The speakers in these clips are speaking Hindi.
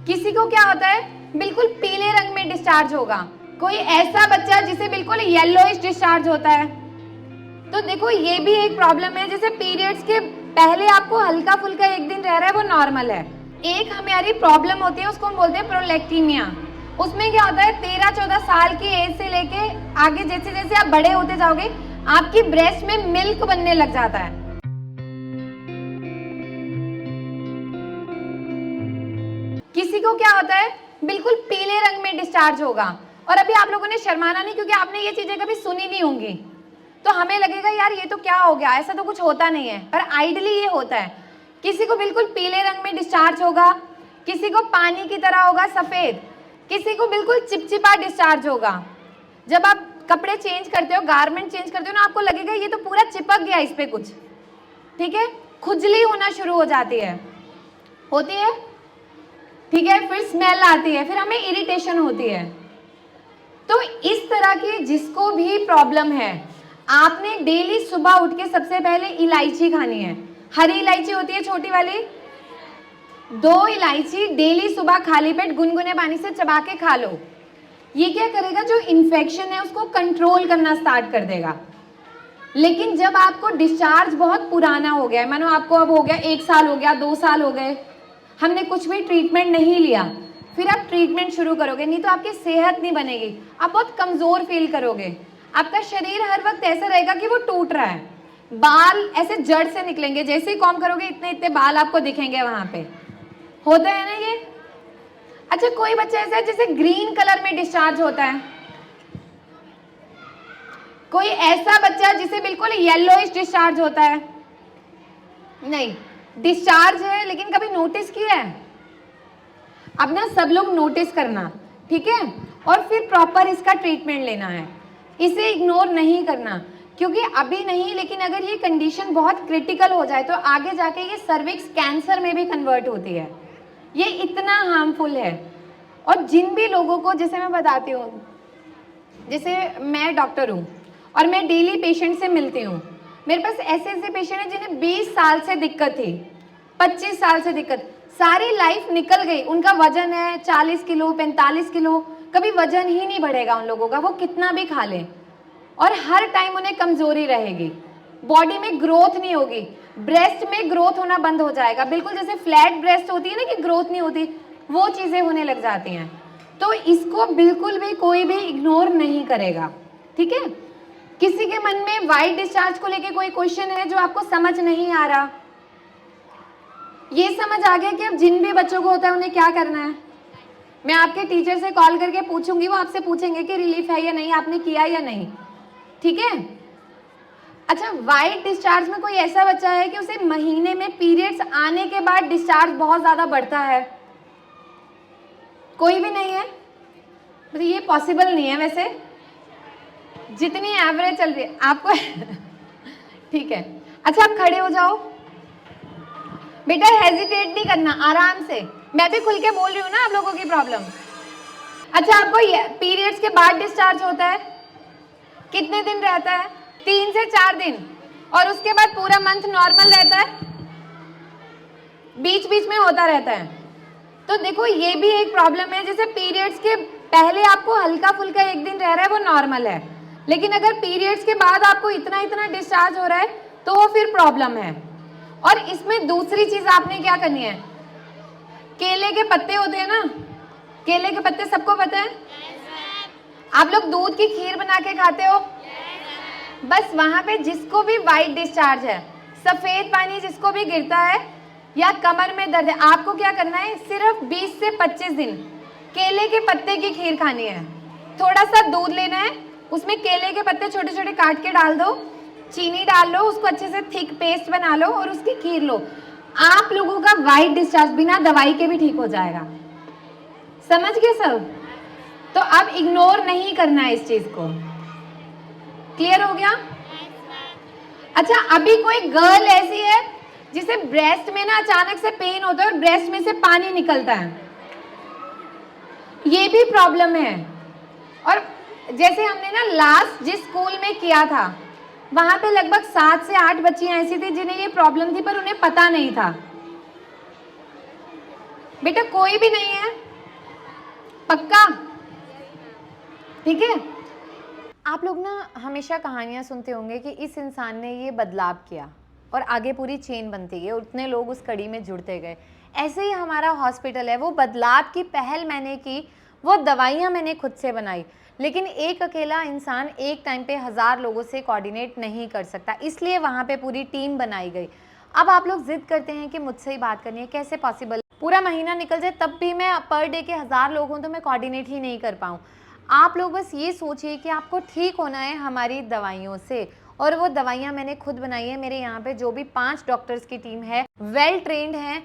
किसी को क्या होता है, बिल्कुल पीले रंग में डिस्चार्ज होगा। कोई ऐसा बच्चा जिसे बिल्कुल येलोइश डिस्चार्ज होता है। तो देखो ये भी एक प्रॉब्लम है, जैसे पीरियड्स के पहले आपको हल्का फुल्का एक दिन रह रहा है वो नॉर्मल है। एक हमारी प्रॉब्लम होती है उसको हम बोलते हैं प्रोलैक्टीमिया। उसमें क्या होता है 13-14 साल की एज से लेके आगे जैसे जैसे आप बड़े होते जाओगे आपकी ब्रेस्ट में मिल्क बनने लग जाता है। किसी को क्या होता है बिल्कुल पीले रंग में डिस्चार्ज होगा। और अभी आप लोगों ने शर्माना नहीं क्योंकि आपने ये चीजें कभी सुनी नहीं होंगी, तो हमें लगेगा यार ये तो क्या हो गया, ऐसा तो कुछ होता नहीं है, पर आइडली ये होता है। किसी को बिल्कुल पीले रंग में डिस्चार्ज होगा, किसी को पानी की तरह होगा सफेद, किसी को बिल्कुल चिपचिपा डिस्चार्ज होगा। जब आप कपड़े चेंज करते हो, गारमेंट चेंज करते हो ना, आपको लगेगा ये तो पूरा चिपक गया इस पे कुछ, ठीक है। खुजली होना शुरू हो जाती है, होती है, ठीक है, फिर स्मेल आती है, फिर हमें इरिटेशन होती है। तो इस तरह की जिसको भी प्रॉब्लम है, आपने डेली सुबह उठ के सबसे पहले इलायची खानी है। हरी इलायची होती है छोटी वाली, 2 इलायची डेली सुबह खाली पेट गुनगुने पानी से चबा के खा लो। ये क्या करेगा, जो इन्फेक्शन है उसको कंट्रोल करना स्टार्ट कर देगा। लेकिन जब आपको डिस्चार्ज बहुत पुराना हो गया है, मानो आपको अब हो गया 1 साल हो गया, 2 साल हो गए, हमने कुछ भी ट्रीटमेंट नहीं लिया, फिर आप ट्रीटमेंट शुरू करोगे, नहीं तो आपकी सेहत नहीं बनेगी, आप बहुत कमजोर फील करोगे, आपका शरीर हर वक्त ऐसा रहेगा कि वो टूट रहा है, बाल ऐसे जड़ से निकलेंगे, जैसे ही कॉम करोगे इतने इतने बाल आपको दिखेंगे वहां पे, होता है ना ये। अच्छा, कोई बच्चा ऐसा है जैसे ग्रीन कलर में डिस्चार्ज होता है, कोई ऐसा बच्चा जिसे बिल्कुल येलोइश डिस्चार्ज होता है, नहीं डिस्चार्ज है लेकिन कभी नोटिस किया है? अब ना सब लोग नोटिस करना, ठीक है, और फिर प्रॉपर इसका ट्रीटमेंट लेना है, इसे इग्नोर नहीं करना, क्योंकि अभी नहीं, लेकिन अगर ये कंडीशन बहुत क्रिटिकल हो जाए तो आगे जाके ये सर्विक्स कैंसर में भी कन्वर्ट होती है। ये इतना हार्मफुल है। और जिन भी लोगों को, जैसे मैं बताती हूँ, जैसे मैं डॉक्टर हूँ और मैं डेली पेशेंट से मिलती हूँ, मेरे पास ऐसे ऐसे पेशेंट हैं जिन्हें 20 साल से दिक्कत थी, 25 साल से दिक्कत, सारी लाइफ निकल गई, उनका वजन है 40 किलो 45 किलो, कभी वजन ही नहीं बढ़ेगा उन लोगों का, वो कितना भी खा लें, और हर टाइम उन्हें कमजोरी रहेगी, बॉडी में ग्रोथ नहीं होगी, ब्रेस्ट में ग्रोथ होना बंद हो जाएगा, बिल्कुल जैसे फ्लैट ब्रेस्ट होती है ना कि ग्रोथ नहीं होती, वो चीजें होने लग जाती हैं। तो इसको बिल्कुल भी कोई भी इग्नोर नहीं करेगा, ठीक है। किसी के मन में वाइट डिस्चार्ज को लेके कोई क्वेश्चन है जो आपको समझ नहीं आ रहा? ये समझ आ गया कि अब जिन भी बच्चों को होता है उन्हें क्या करना है? मैं आपके टीचर से कॉल करके पूछूंगी, वो आपसे पूछेंगे कि रिलीफ है या नहीं, आपने किया या नहीं, ठीक है। अच्छा, वाइट डिस्चार्ज में कोई ऐसा बच्चा है कि उसे महीने में पीरियड्स आने के बाद डिस्चार्ज बहुत ज्यादा बढ़ता है? कोई भी नहीं है? तो ये पॉसिबल नहीं है वैसे, जितनी एवरेज चल रही है आपको ठीक है। अच्छा, आप खड़े हो जाओ बेटा, हेजिटेट नहीं करना, आराम से, मैं भी खुल के बोल रही हूँ ना आप लोगों की प्रॉब्लम। अच्छा, आपको पीरियड्स के बाद डिस्चार्ज होता है, कितने दिन रहता है? 3 से 4 दिन, और उसके बाद पूरा मंथ नॉर्मल रहता है, बीच बीच में होता रहता है। तो देखो ये भी एक प्रॉब्लम है, जैसे पीरियड्स के पहले आपको हल्का फुल्का एक दिन रह रहा है वो नॉर्मल है, लेकिन अगर पीरियड्स के बाद आपको इतना इतना डिस्चार्ज हो रहा है तो वो फिर प्रॉब्लम है। और इसमें दूसरी चीज आपने क्या करनी है, केले के पत्ते होते हैं ना, केले के पत्ते सबको पता है? आप लोग दूध की खीर बना के खाते हो? बस वहां पे जिसको भी वाइट डिस्चार्ज है, सफेद पानी जिसको भी गिरता है, या कमर में दर्द है, आपको क्या करना है, सिर्फ 20 से 25 दिन केले के पत्ते की खीर खानी है। थोड़ा सा दूध लेना है, उसमें केले के पत्ते छोटे छोटे काट के डाल दो, चीनी डाल लो, उसको अच्छे से थिक पेस्ट बना लो और उसकी खीर लो। आप लोगों का वाइट डिस्चार्ज बिना दवाई के भी ठीक हो जाएगा। समझ गए सब? तो अब इग्नोर नहीं करना है इस चीज को। क्लियर हो गया? अच्छा, अभी कोई गर्ल ऐसी है जिसे ब्रेस्ट में ना अचानक से पेन होता है और ब्रेस्ट में से पानी निकलता है, ये भी प्रॉब्लम है। और जैसे हमने ना लास्ट जिस स्कूल में किया था, वहां पे लगभग 7 से 8 बच्चियां ऐसी थी जिन्हें ये प्रॉब्लम थी पर उन्हें पता नहीं था। बेटा कोई भी नहीं है, पक्का? ठीक है। आप लोग ना हमेशा कहानियाँ सुनते होंगे कि इस इंसान ने ये बदलाव किया और आगे पूरी चेन बनती गई, उतने लोग उस कड़ी में जुड़ते गए। ऐसे ही हमारा हॉस्पिटल है, वो बदलाव की पहल मैंने की, वो दवाइयाँ मैंने खुद से बनाई, लेकिन एक अकेला इंसान एक टाइम पे 1000 लोगों से कोऑर्डिनेट नहीं कर सकता, इसलिए वहाँ पे पूरी टीम बनाई गई। अब आप लोग जिद करते हैं कि मुझसे ही बात करनी है, कैसे पॉसिबल? पूरा महीना निकल जाए तब भी मैं पर डे के 1000 लोग हों तो मैं कोऑर्डिनेट ही नहीं कर पाऊँ। आप लोग बस ये सोचिए कि आपको ठीक होना है हमारी दवाइयों से, और वो दवाइयाँ मैंने खुद बनाई है। मेरे यहाँ पे जो भी 5 डॉक्टर्स की टीम है, वेल ट्रेंड हैं,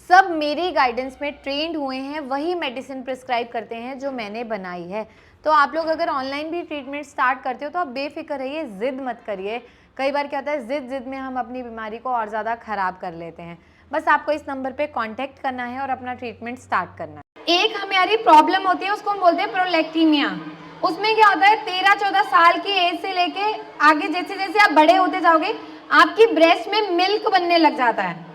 सब मेरी गाइडेंस में ट्रेंड हुए हैं, वही मेडिसिन प्रिस्क्राइब करते हैं जो मैंने बनाई है। तो आप लोग अगर ऑनलाइन भी ट्रीटमेंट स्टार्ट करते हो तो आप बेफिक्र रहिए, ज़िद मत करिए। कई बार क्या होता है, ज़िद में हम अपनी बीमारी को और ज़्यादा ख़राब कर लेते हैं। बस आपको इस नंबर पे कांटेक्ट करना है और अपना ट्रीटमेंट स्टार्ट करना है। एक हमारी प्रॉब्लम होती है, उसको हम बोलते हैं प्रोलैक्टीमिया। उसमें क्या होता है, 13-14 साल की एज से लेके आगे जैसे जैसे आप बड़े होते जाओगे, आपकी ब्रेस्ट में मिल्क बनने लग जाता है।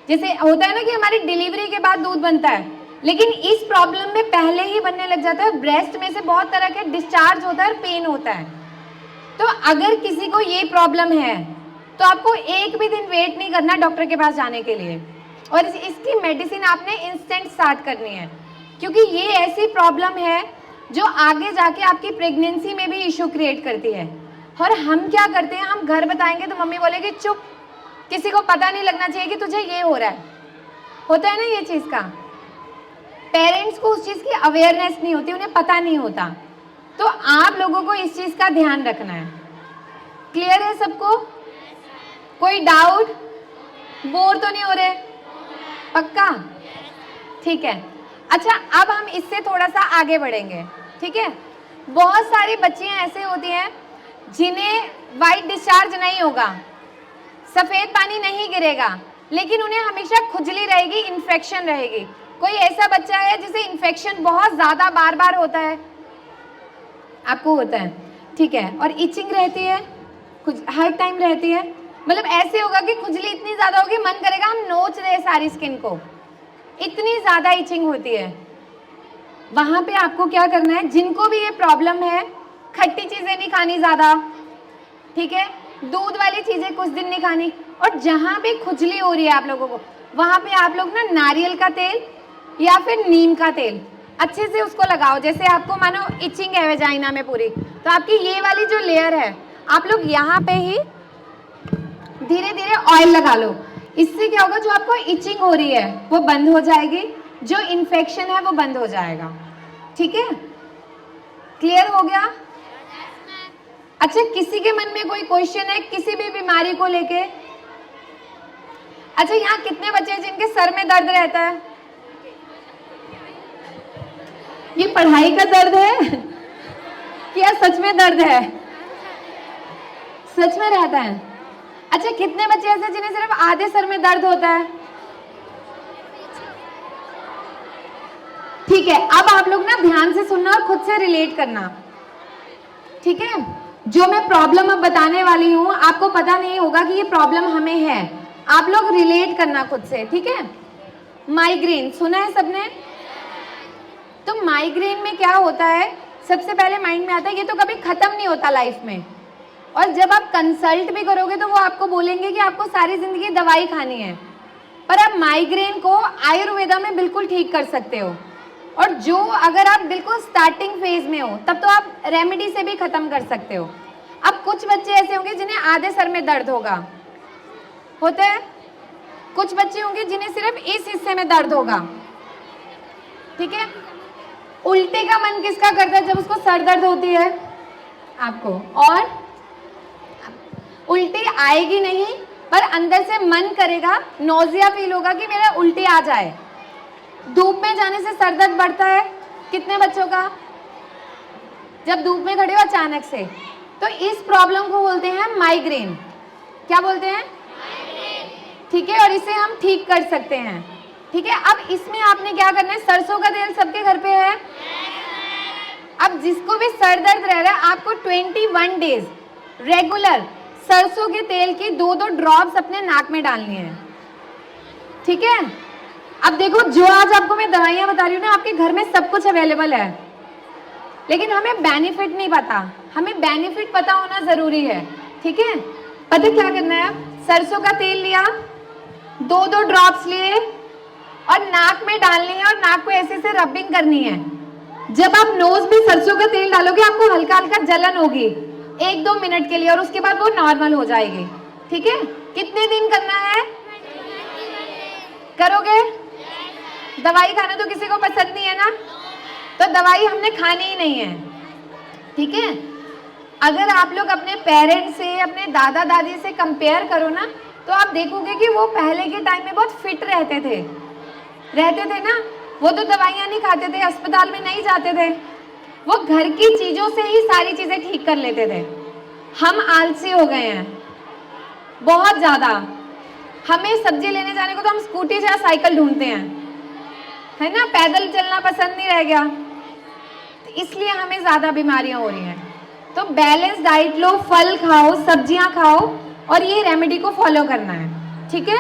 जैसे होता है ना कि हमारी डिलीवरी के बाद दूध बनता है, लेकिन इस प्रॉब्लम में पहले ही बनने लग जाता है। ब्रेस्ट में से बहुत तरह के डिस्चार्ज होता है और पेन होता है। तो अगर किसी को ये प्रॉब्लम है तो आपको एक भी दिन वेट नहीं करना डॉक्टर के पास जाने के लिए, और इसकी मेडिसिन आपने इंस्टेंट स्टार्ट करनी है, क्योंकि ये ऐसी प्रॉब्लम है जो आगे जाके आपकी प्रेगनेंसी में भी इशू क्रिएट करती है। और हम क्या करते हैं, हम घर बताएंगे तो मम्मी बोलेगी चुप, किसी को पता नहीं लगना चाहिए कि तुझे ये हो रहा है। होता है ना ये चीज़ का, पेरेंट्स को उस चीज़ की अवेयरनेस नहीं होती, उन्हें पता नहीं होता। तो आप लोगों को इस चीज़ का ध्यान रखना है। क्लियर है सबको? कोई डाउट? बोर तो नहीं हो रहे? पक्का? ठीक है। अच्छा, अब हम इससे थोड़ा सा आगे बढ़ेंगे, ठीक है। बहुत सारी बच्चियां ऐसे होती हैं जिन्हें वाइट डिस्चार्ज नहीं होगा, सफ़ेद पानी नहीं गिरेगा, लेकिन उन्हें हमेशा खुजली रहेगी, इन्फेक्शन रहेगी। कोई ऐसा बच्चा है जिसे इन्फेक्शन बहुत ज़्यादा बार बार होता है? आपको होता है, ठीक है। और इचिंग रहती है, हर टाइम रहती है, मतलब ऐसे होगा कि खुजली इतनी ज़्यादा होगी, मन करेगा हम नोच दें सारी स्किन को, इतनी ज़्यादा इचिंग होती है। वहाँ पे आपको क्या करना है, जिनको भी ये प्रॉब्लम है, खट्टी चीज़ें नहीं खानी ज़्यादा, ठीक है, दूध वाली चीज़ें कुछ दिन नहीं खानी, और जहाँ भी खुजली हो रही है आप लोगों को, वहाँ पे आप लोग ना नारियल का तेल या फिर नीम का तेल अच्छे से उसको लगाओ। जैसे आपको मानो इचिंग है वेजाइना में पूरी, तो आपकी ये वाली जो लेयर है, आप लोग यहाँ पे ही धीरे धीरे ऑयल लगा लो। इससे क्या होगा, जो आपको इचिंग हो रही है वो बंद हो जाएगी, जो इन्फेक्शन है वो बंद हो जाएगा, ठीक है। क्लियर हो गया? अच्छा, किसी के मन में कोई क्वेश्चन है किसी भी बीमारी को लेके? अच्छा, यहाँ कितने बच्चे हैं जिनके सर में दर्द रहता है? ये पढ़ाई का दर्द है क्या सच में दर्द है? सच में रहता है? अच्छा, कितने बच्चे ऐसे जिन्हें सिर्फ आधे सर में दर्द होता है? ठीक है। अब आप लोग ना ध्यान से सुनना और खुद से रिलेट करना, ठीक है। जो मैं प्रॉब्लम अब बताने वाली हूँ, आपको पता नहीं होगा कि ये प्रॉब्लम हमें है, आप लोग रिलेट करना खुद से, ठीक है। माइग्रेन सुना है सबने? तो माइग्रेन में क्या होता है, सबसे पहले माइंड में आता है ये तो कभी खत्म नहीं होता लाइफ में, और जब आप कंसल्ट भी करोगे तो वो आपको बोलेंगे कि आपको सारी जिंदगी दवाई खानी है, पर आप माइग्रेन को आयुर्वेदा में बिल्कुल ठीक कर सकते हो। और जो अगर आप बिल्कुल स्टार्टिंग फेज में हो तब तो आप रेमेडी से भी खत्म कर सकते हो। अब कुछ बच्चे ऐसे होंगे जिन्हें आधे सर में दर्द होगा, होता है, कुछ बच्चे होंगे जिन्हें सिर्फ इस हिस्से में दर्द होगा, ठीक है। उल्टे का मन किसका करता है जब उसको सर दर्द होती है? आपको। और उल्टी आएगी नहीं, पर अंदर से मन करेगा, नोजिया फील होगा कि मेरा उल्टी आ जाए। धूप में जाने से सर दर्द बढ़ता है कितने बच्चों का? जब धूप में खड़े हो अचानक से, तो इस प्रॉब्लम को बोलते हैं माइग्रेन। क्या बोलते हैं? ठीक है, और इसे हम ठीक कर सकते हैं, ठीक है। अब इसमें आपने क्या करना है, सरसों का तेल सबके घर पे है? अब जिसको भी सर दर्द रह रहा है, आपको 21 डेज रेगुलर सरसों के तेल की 2-2 ड्रॉप्स अपने नाक में डालनी है, ठीक है। अब देखो, जो आज आपको मैं दवाइयां बता रही हूँ ना, आपके घर में सब कुछ अवेलेबल है, लेकिन हमें बेनिफिट नहीं पता। हमें बेनिफिट पता होना जरूरी है, ठीक है। पता क्या करना है? सरसों का तेल लिया, 2-2 ड्रॉप्स लिए और नाक में डालनी है और नाक को ऐसे से रबिंग करनी है। जब आप नोज में सरसों का तेल डालोगे, आपको हल्का हल्का जलन होगी 1-2 मिनट के लिए, और उसके बाद वो नॉर्मल हो जाएगी, ठीक है। कितने दिन करना है? करोगे? दवाई खाना तो किसी को पसंद नहीं है ना, तो दवाई हमने खानी ही नहीं है, ठीक है। अगर आप लोग अपने पेरेंट्स से, अपने दादा दादी से कंपेयर करो ना, तो आप देखोगे कि वो पहले के टाइम में बहुत फिट रहते थे ना। वो तो दवाइयाँ नहीं खाते थे, अस्पताल में नहीं जाते थे, वो घर की चीजों से ही सारी चीजें ठीक कर लेते थे। हम आलसी हो गए हैं बहुत ज्यादा। हमें सब्जी लेने जाने को तो हम स्कूटी या साइकिल ढूंढते हैं, है ना, पैदल चलना पसंद नहीं रह गया, तो इसलिए हमें ज्यादा बीमारियां हो रही हैं। तो बैलेंस डाइट लो, फल खाओ, सब्जियां खाओ, और ये रेमेडी को फॉलो करना है, ठीक है।